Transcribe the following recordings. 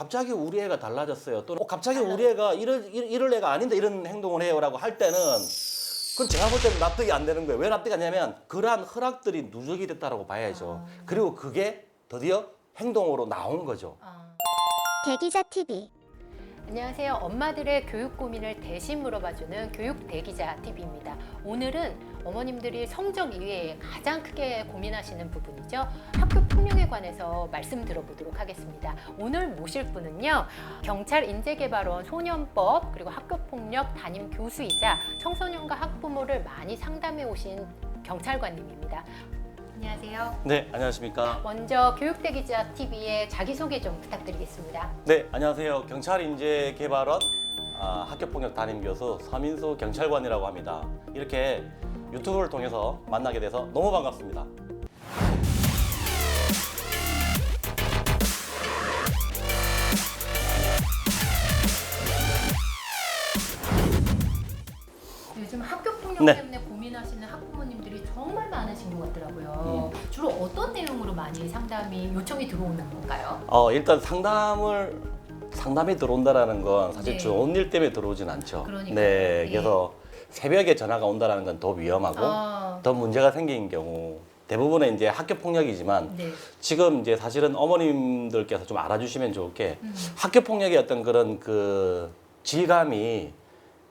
갑자기 우리 애가 달라졌어요. 또는 갑자기 우리 애가 이럴 애가 아닌데 이런 행동을 해요라고 할 때는 그건 제가 볼 때는 납득이 안 되는 거예요. 왜 납득이 안 되냐면 그러한 허락들이 누적이 됐다라고 봐야죠. 그리고 그게 드디어 행동으로 나온 거죠. 대기자 TV. 안녕하세요. 엄마들의 교육 고민을 대신 물어봐주는 교육 대기자 TV입니다. 오늘은 어머님들이 성적 이외에 가장 크게 고민하시는 부분이죠. 학교 폭력에 관해서 말씀 들어보도록 하겠습니다. 오늘 모실 분은요. 경찰 인재개발원 소년법 그리고 학교폭력 담임 교수이자 청소년과 학부모를 많이 상담해 오신 경찰관님입니다. 안녕하세요. 네, 안녕하십니까. 먼저 교육대기자 TV의 자기소개 좀 부탁드리겠습니다. 네, 안녕하세요. 경찰인재개발원 학교폭력 담임교수 서민수 경찰관이라고 합니다. 이렇게 유튜브를 통해서 만나게 돼서 너무 반갑습니다. 요즘 학교폭력 네. 때문에 고민하시는 학부모님들이 정말 많으신 것 같더라고요. 주로 어떤 내용으로 많이 상담이 요청이 들어오는 건가요? 일단 상담이 들어온다라는 건 사실 네. 좋은 일 때문에 들어오진 않죠. 그러니까요. 네, 예. 그래서 새벽에 전화가 온다라는 건 더 위험하고 더 문제가 생긴 경우 대부분은 이제 학교 폭력이지만 네. 지금 이제 사실은 어머님들께서 좀 알아주시면 좋을 게 학교 폭력의 어떤 그런 그 질감이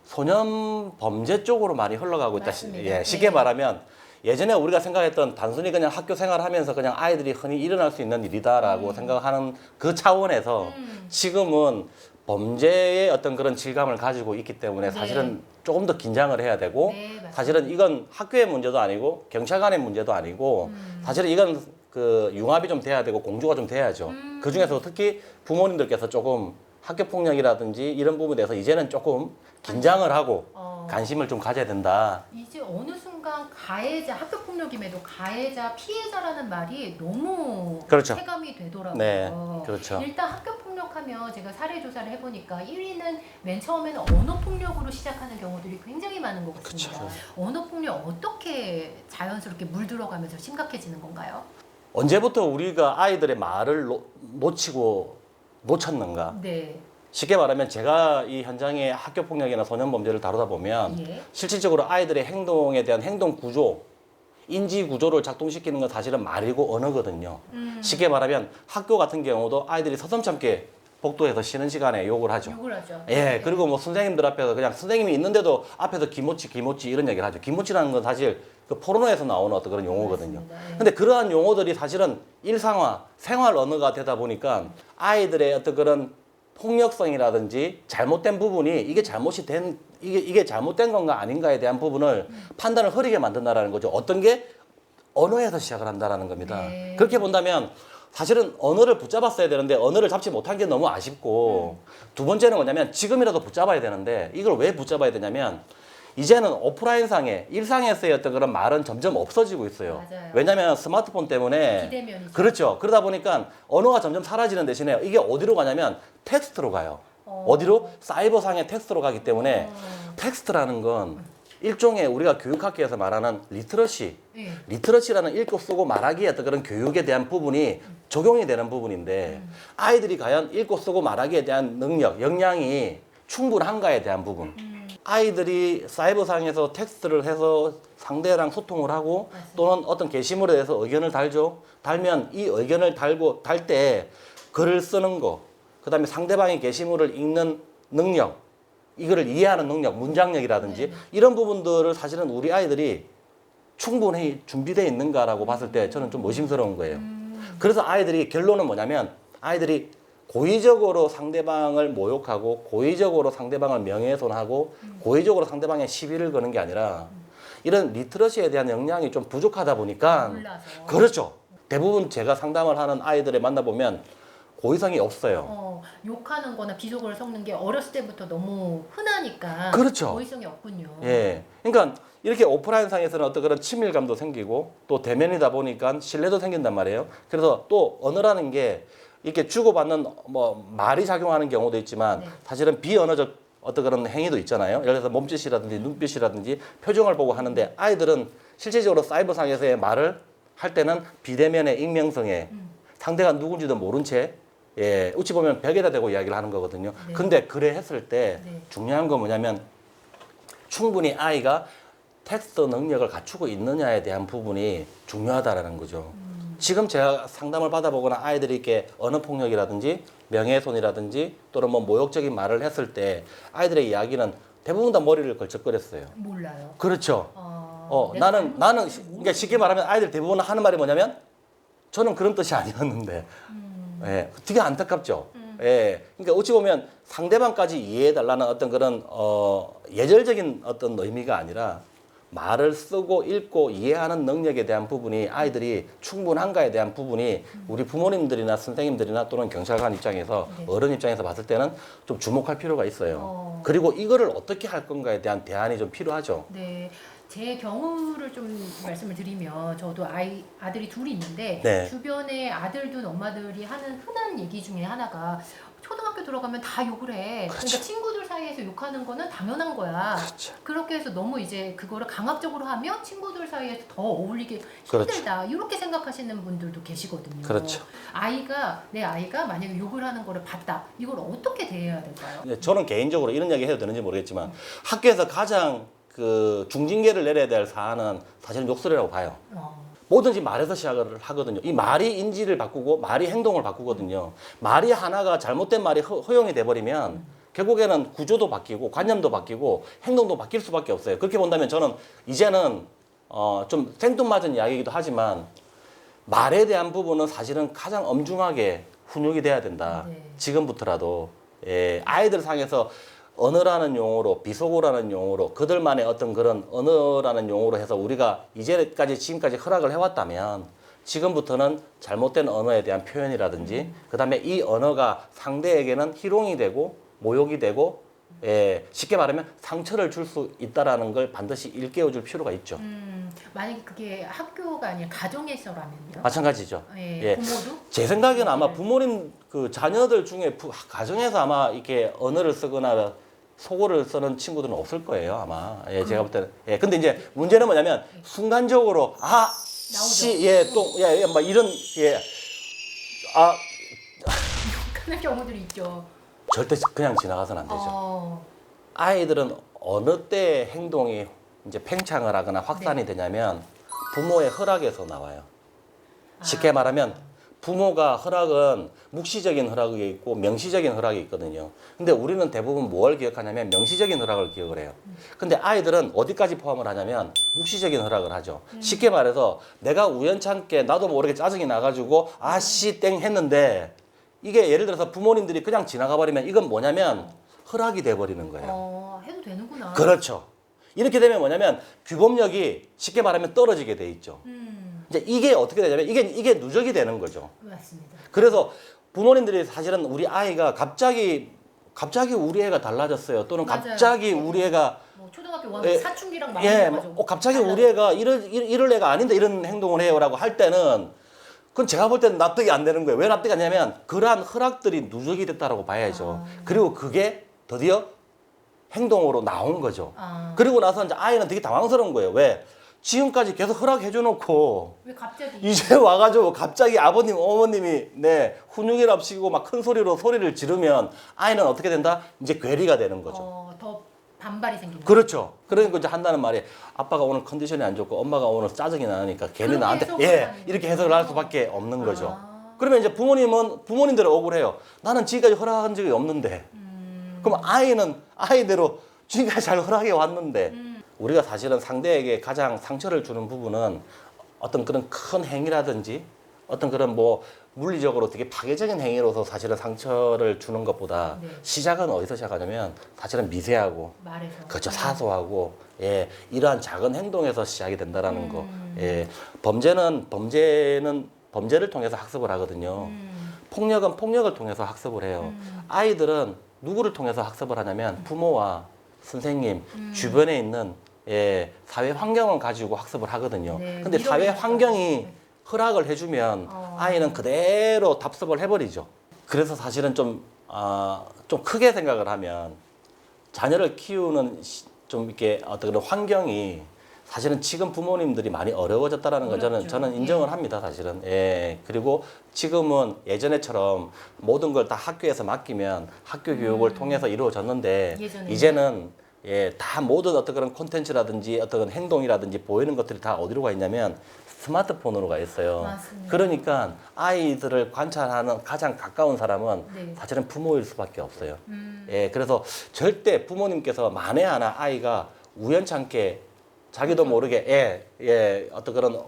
소년 범죄 쪽으로 많이 흘러가고 있다. 맞습니다. 쉽게 네. 말하면 예전에 우리가 생각했던 단순히 그냥 학교 생활하면서 그냥 아이들이 흔히 일어날 수 있는 일이다라고 생각하는 그 차원에서 지금은 범죄의 어떤 그런 질감을 가지고 있기 때문에 사실은 조금 더 긴장을 해야 되고 네, 맞습니다. 사실은 이건 학교의 문제도 아니고 경찰관의 문제도 아니고 사실은 이건 그 융합이 좀 돼야 되고 공조가 좀 돼야죠. 그 중에서 특히 부모님들께서 조금 학교 폭력이라든지 이런 부분에 대해서 이제는 조금 긴장을 하고 관심을 좀 가져야 된다. 이제 어느 순간 가해자, 학교폭력임에도 가해자, 피해자라는 말이 너무 그렇죠. 체감이 되더라고요. 네, 그렇죠. 일단 학교폭력하면 제가 사례조사를 해보니까 1위는 맨 처음에는 언어폭력으로 시작하는 경우들이 굉장히 많은 것 같습니다. 그렇죠. 언어폭력 어떻게 자연스럽게 물들어가면서 심각해지는 건가요? 언제부터 우리가 아이들의 말을 놓쳤는가? 네. 쉽게 말하면 제가 이 현장의 학교 폭력이나 소년 범죄를 다루다 보면 예. 실질적으로 아이들의 행동에 대한 행동 구조, 인지 구조를 작동시키는 건 사실은 말이고 언어거든요. 쉽게 말하면 학교 같은 경우도 아이들이 서슴찮게 복도에서 쉬는 시간에 욕을 하죠. 욕을 하죠. 예, 그리고 뭐 선생님들 앞에서 그냥 선생님이 있는데도 앞에서 기모치 이런 얘기를 하죠. 기모치라는 건 사실 그 포르노에서 나오는 어떤 그런 용어거든요. 맞습니다. 예. 근데 그러한 용어들이 사실은 일상화, 생활 언어가 되다 보니까 아이들의 어떤 그런 폭력성이라든지 잘못된 부분이 이게 잘못된 건가 아닌가에 대한 부분을 판단을 흐리게 만든다라는 거죠. 어떤 게 언어에서 시작을 한다라는 겁니다. 네. 그렇게 본다면 사실은 언어를 붙잡았어야 되는데 언어를 잡지 못한 게 너무 아쉽고 두 번째는 뭐냐면 지금이라도 붙잡아야 되는데 이걸 왜 붙잡아야 되냐면 이제는 오프라인상의 일상에서의 어떤 그런 말은 점점 없어지고 있어요. 맞아요. 왜냐하면 스마트폰 때문에 비대면이죠. 그렇죠. 그러다 보니까 언어가 점점 사라지는 대신에 이게 어디로 가냐면 텍스트로 가요. 어디로? 사이버상의 텍스트로 가기 때문에 텍스트라는 건 일종의 우리가 교육학계에서 말하는 리터러시, 예. 리터러시라는 읽고 쓰고 말하기의 어떤 그런 교육에 대한 부분이 적용이 되는 부분인데 아이들이 과연 읽고 쓰고 말하기에 대한 능력, 역량이 충분한가에 대한 부분. 아이들이 사이버상에서 텍스트를 해서 상대랑 소통을 하고 또는 어떤 게시물에 대해서 의견을 달죠. 달면 이 의견을 달 때 글을 쓰는 거, 그 다음에 상대방의 게시물을 읽는 능력, 이거를 이해하는 능력, 문장력이라든지 이런 부분들을 사실은 우리 아이들이 충분히 준비되어 있는가라고 봤을 때 저는 좀 의심스러운 거예요. 그래서 아이들이 결론은 뭐냐면 아이들이 고의적으로 상대방을 모욕하고 고의적으로 상대방을 명예훼손하고 고의적으로 상대방의 시비를 거는 게 아니라 이런 리터러시에 대한 역량이 좀 부족하다 보니까 몰라서. 그렇죠. 대부분 제가 상담을 하는 아이들을 만나보면 고의성이 없어요. 욕하는 거나 비속어를 섞는 게 어렸을 때부터 너무 흔하니까 그렇죠. 고의성이 없군요. 예. 그러니까 이렇게 오프라인 상에서는 어떤 그런 친밀감도 생기고 또 대면이다 보니까 신뢰도 생긴단 말이에요. 그래서 또 언어라는 게 이렇게 주고받는 뭐 말이 작용하는 경우도 있지만 사실은 비언어적 어떤 그런 행위도 있잖아요. 예를 들어서 몸짓이라든지 눈빛이라든지 표정을 보고 하는데 아이들은 실질적으로 사이버상에서의 말을 할 때는 비대면의 익명성에 상대가 누군지도 모른 채 예, 어찌 보면 벽에다 대고 이야기를 하는 거거든요. 네. 근데 그래 했을 때 네. 중요한 건 뭐냐면 충분히 아이가 텍스트 능력을 갖추고 있느냐에 대한 부분이 중요하다라는 거죠. 지금 제가 상담을 받아보거나 아이들이 이렇게 언어 폭력이라든지 명예훼손이라든지 또는 뭐 모욕적인 말을 했을 때 아이들의 이야기는 대부분 다 머리를 걸쩍거렸어요. 몰라요. 그렇죠. 내가 나는 잘못했는지 그러니까 쉽게 말하면 아이들 대부분 하는 말이 뭐냐면 저는 그런 뜻이 아니었는데, 예, 되게 안타깝죠. 예, 그러니까 어찌 보면 상대방까지 이해해달라는 어떤 그런 예절적인 어떤 의미가 아니라 말을 쓰고 읽고 이해하는 능력에 대한 부분이 아이들이 충분한가에 대한 부분이 우리 부모님들이나 선생님들이나 또는 경찰관 입장에서 네. 어른 입장에서 봤을 때는 좀 주목할 필요가 있어요. 그리고 그리고 이거를 어떻게 할 건가에 대한 대안이 좀 필요하죠. 네, 제 경우를 좀 말씀을 드리면 저도 아들이 둘이 있는데 네. 주변에 아들 둔 엄마들이 하는 흔한 얘기 중에 하나가 초등학교 들어가면 다 욕을 해. 그렇죠. 그러니까 친구들 사이에서 욕하는 거는 당연한 거야. 그렇죠. 그렇게 해서 너무 이제 그거를 강압적으로 하면 친구들 사이에서 더 어울리기 그렇죠. 힘들다. 이렇게 생각하시는 분들도 계시거든요. 그렇죠. 내 아이가 만약에 욕을 하는 거를 봤다. 이걸 어떻게 대해야 될까요? 예, 저는 개인적으로 이런 이야기 해도 되는지 모르겠지만 학교에서 가장 그 중징계를 내려야 될 사안은 사실은 욕설이라고 봐요. 뭐든지 말에서 시작을 하거든요. 이 말이 인지를 바꾸고 말이 행동을 바꾸거든요. 말이 하나가 잘못된 말이 허용이 돼버리면 결국에는 구조도 바뀌고 관념도 바뀌고 행동도 바뀔 수밖에 없어요. 그렇게 본다면 저는 이제는 좀 생뚱맞은 이야기이기도 하지만 말에 대한 부분은 사실은 가장 엄중하게 훈육이 돼야 된다. 네. 지금부터라도. 예, 아이들 상에서 언어라는 용어로 비속어라는 용어로 그들만의 어떤 그런 언어라는 용어로 해서 우리가 이제까지 지금까지 허락을 해왔다면 지금부터는 잘못된 언어에 대한 표현이라든지 그다음에 이 언어가 상대에게는 희롱이 되고 모욕이 되고 쉽게 말하면 상처를 줄 수 있다라는 걸 반드시 일깨워 줄 필요가 있죠. 만약에 그게 학교가 아니라 가정에서라면요? 마찬가지죠. 예. 부모도? 제 생각에는 아마 네. 부모님 그 자녀들 중에 가정에서 아마 이렇게 언어를 쓰거나 속어를 쓰는 친구들은 없을 거예요, 아마. 예, 제가 볼 때는. 예, 근데 이제 문제는 뭐냐면 순간적으로 막 이런 그런 경우들이 있죠. 절대 그냥 지나가서는 안 되죠. 어, 아이들은 어느 때 행동이 이제 팽창을 하거나 확산이 되냐면 부모의 허락에서 나와요. 쉽게 말하면 부모가 허락은 묵시적인 허락이 있고 명시적인 허락이 있거든요. 근데 우리는 대부분 뭘 기억하냐면 명시적인 허락을 기억을 해요. 근데 아이들은 어디까지 포함을 하냐면 묵시적인 허락을 하죠. 쉽게 말해서 내가 우연찮게 나도 모르게 짜증이 나가지고 아씨 땡 했는데 이게 예를 들어서 부모님들이 그냥 지나가 버리면 이건 뭐냐면 허락이 돼 버리는 거예요. 해도 되는구나. 그렇죠. 이렇게 되면 뭐냐면 규범력이 쉽게 말하면 떨어지게 돼 있죠. 이제 이게 어떻게 되냐면 이게 누적이 되는 거죠. 맞습니다. 그래서 부모님들이 사실은 우리 아이가 갑자기 우리 애가 달라졌어요. 또는 맞아요. 갑자기 우리 애가 뭐 초등학교 예, 사춘기랑 갑자기 우리 애가 이럴 애가 아닌데 이런 행동을 해요라고 할 때는 그건 제가 볼 때는 납득이 안 되는 거예요. 왜 납득이 안 되냐면 그러한 허락들이 누적이 됐다라고 봐야죠. 그리고 그게 드디어 행동으로 나온 거죠. 그리고 나서 이제 아이는 되게 당황스러운 거예요. 왜? 지금까지 계속 허락해줘 놓고 왜 갑자기 이제 와가지고 갑자기 아버님, 어머님이 훈육이랍시고 막 큰 소리로 소리를 지르면 아이는 어떻게 된다? 이제 괴리가 되는 거죠. 더 반발이 생기는 그렇죠. 그러니까 이제 한다는 말이 아빠가 오늘 컨디션이 안 좋고 엄마가 오늘 짜증이 나니까 괜히 그렇게 나한테 해석을 하는 이렇게 거죠. 해석을 할 수밖에 없는 거죠. 그러면 이제 부모님들은 억울해요. 나는 지금까지 허락한 적이 없는데. 그럼 아이는 아이대로 지금까지 잘 허락해 왔는데 우리가 사실은 상대에게 가장 상처를 주는 부분은 어떤 그런 큰 행위라든지 어떤 그런 뭐 물리적으로 되게 파괴적인 행위로서 사실은 상처를 주는 것보다 시작은 어디서 시작하냐면 사실은 미세하고 말에서 그렇죠. 사소하고 이러한 작은 행동에서 시작이 된다라는 거. 범죄는 범죄를 통해서 학습을 하거든요. 폭력은 폭력을 통해서 학습을 해요. 아이들은 누구를 통해서 학습을 하냐면 부모와 선생님, 주변에 있는 사회 환경을 가지고 학습을 하거든요. 근데 사회 환경이 허락을 해주면 아이는 그대로 답습을 해버리죠. 그래서 사실은 좀 크게 생각을 하면 자녀를 키우는 좀 이렇게 어떤 그런 환경이 사실은 지금 부모님들이 많이 어려워졌다라는 건 어렵죠. 저는 인정을 합니다, 사실은. 예. 그리고 지금은 예전에처럼 모든 걸 다 학교에서 맡기면 학교 교육을 통해서 이루어졌는데 예전에는. 이제는 예, 다 모든 어떤 그런 콘텐츠라든지 어떤 그런 행동이라든지 보이는 것들이 다 어디로 가 있냐면 스마트폰으로 가 있어요. 맞습니다. 그러니까 아이들을 관찰하는 가장 가까운 사람은 네. 사실은 부모일 수밖에 없어요. 예, 그래서 절대 부모님께서 만에 하나 아이가 우연찮게 자기도 모르게 어떤 그런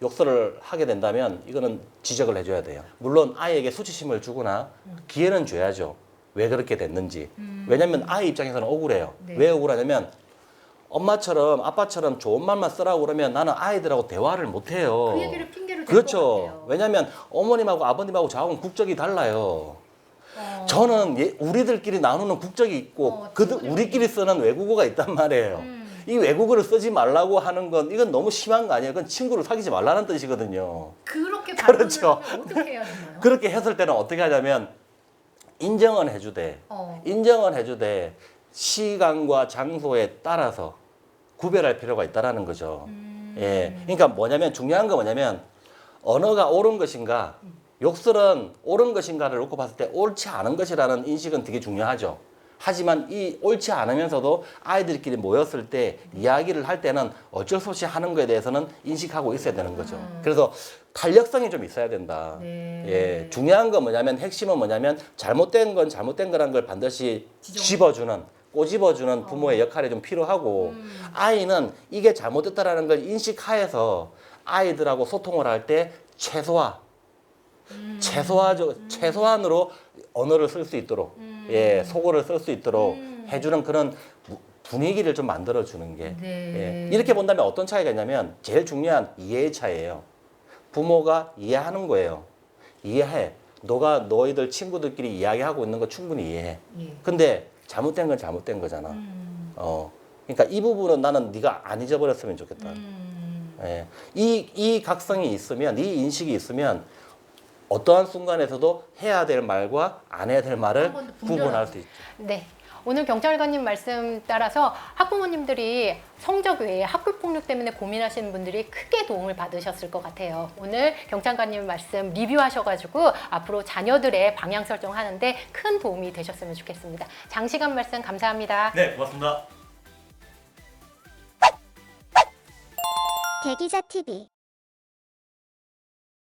욕설을 하게 된다면 이거는 지적을 해줘야 돼요. 물론 아이에게 수치심을 주거나 기회는 줘야죠. 왜 그렇게 됐는지. 왜냐면 아이 입장에서는 억울해요. 네. 왜 억울하냐면 엄마처럼 아빠처럼 좋은 말만 쓰라고 그러면 나는 아이들하고 대화를 못 해요. 그 얘기를 핑계로 댈것 그렇죠. 같아요. 왜냐면 어머님하고 아버님하고 저하고는 국적이 달라요. 어. 저는 우리들끼리 나누는 국적이 있고 친구들끼리. 우리끼리 쓰는 외국어가 있단 말이에요. 이 외국어를 쓰지 말라고 하는 건 이건 너무 심한 거 아니에요? 그건 친구를 사귀지 말라는 뜻이거든요. 그렇게 그렇죠. 발언을 하면 어떻게 해야 되나요? 그렇게 했을 때는 어떻게 하냐면 인정은 해주되 어. 인정은 해주되 시간과 장소에 따라서 구별할 필요가 있다라는 거죠. 예, 그러니까 뭐냐면 중요한 거 뭐냐면 언어가 옳은 것인가 욕설은 옳은 것인가를 놓고 봤을 때 옳지 않은 것이라는 인식은 되게 중요하죠. 하지만 이 옳지 않으면서도 아이들끼리 모였을 때 이야기를 할 때는 어쩔 수 없이 하는 거에 대해서는 인식하고 있어야 되는 거죠. 그래서 탄력성이 좀 있어야 된다. 네. 예, 중요한 건 뭐냐면 핵심은 뭐냐면 잘못된 건 잘못된 거란 걸 반드시 집어주는 꼬집어주는 부모의 역할이 좀 필요하고 아이는 이게 잘못됐다라는 걸 인식하에서 아이들하고 소통을 할 때 최소한으로 언어를 쓸 수 있도록 예, 속어를 쓸 수 있도록 해주는 그런 분위기를 좀 만들어주는 게 네. 예, 이렇게 본다면 어떤 차이가 있냐면 제일 중요한 이해의 차이예요. 부모가 이해하는 거예요. 이해해. 너희들 친구들끼리 이야기하고 있는 거 충분히 이해해. 예. 근데 잘못된 건 잘못된 거잖아. 그러니까 이 부분은 나는 네가 안 잊어버렸으면 좋겠다. 예. 이 각성이 있으면, 이 인식이 있으면 어떠한 순간에서도 해야 될 말과 안 해야 될 말을 한 번도 구분할 수 있죠. 네. 오늘 경찰관님 말씀 따라서 학부모님들이 성적 외에 학교 폭력 때문에 고민하시는 분들이 크게 도움을 받으셨을 것 같아요. 오늘 경찰관님 말씀 리뷰하셔가지고 앞으로 자녀들의 방향 설정하는데 큰 도움이 되셨으면 좋겠습니다. 장시간 말씀 감사합니다. 네, 고맙습니다. 대기자 TV